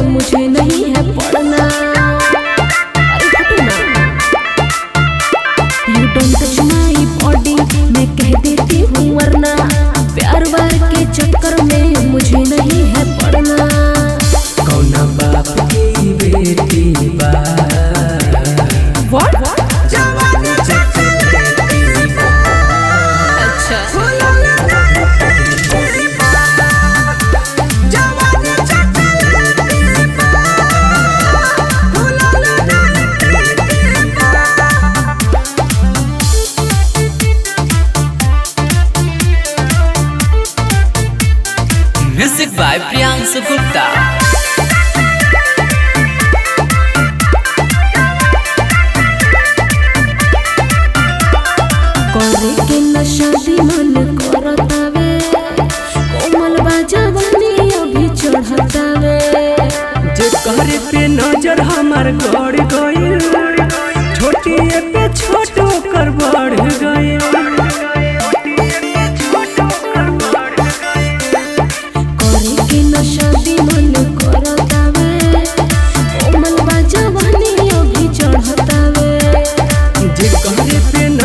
मुझे नहीं है पढ़ना। You don't touch my body, मैं कह देती हूँ वरना प्यार वार के चक्कर में मुझे नहीं है पढ़ना। कौना बाप की बेटी बा What? Music by Priyanshu Gupta. करे के नशा दी मन करतावे, कोमल बाजवानी अभी चढ़तावे। जे करे पे नजर हमार गड़ गइल, छोटी पे छोटो कर बढ़ गइल।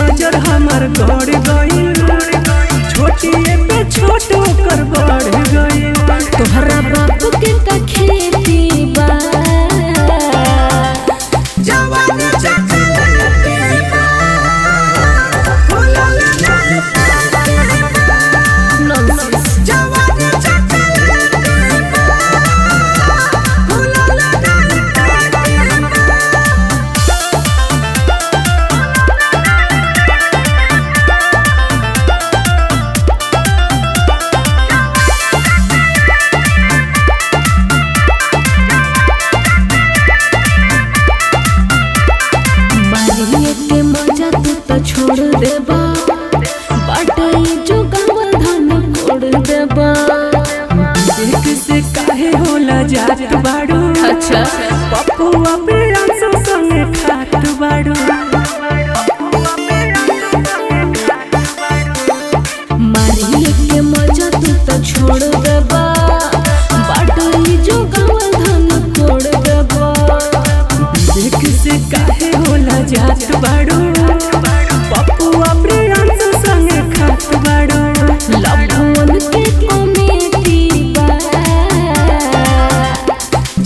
गड़ गइल, छोटी पे छोटो कर बढ़ गइल। तोहरा बाप के का खेती बा, जवानी चकलेटी बा, नॉनसेंस। जवानी चकलेटी बा, के मजा तू तो छोड़ देबा, बाटाई जो गावल धन कोड़ देबा। देख से काहे होला जात बाड़ू। अच्छा पप्पुआ प्रियांशु संगे खात बाड़ू। मारिए के मजा तू तो छोड़ देबा, बाटाई जो गावल धन कोड़ देबा। देख से काहे होला जात बाड़ू। पप्पुआ प्रियांशु संगे खात बाड़ू। लभवन के कमेटी बा,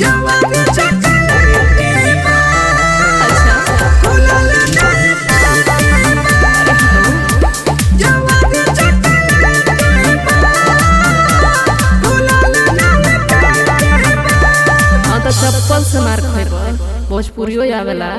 जवानी चकलेटी बा, खुलल नहीं बा, जवानी चकलेटी बा, खुलल नहीं बा। हाँ तो चप्पल से मार खइबा, भोजपुरियो आवेला।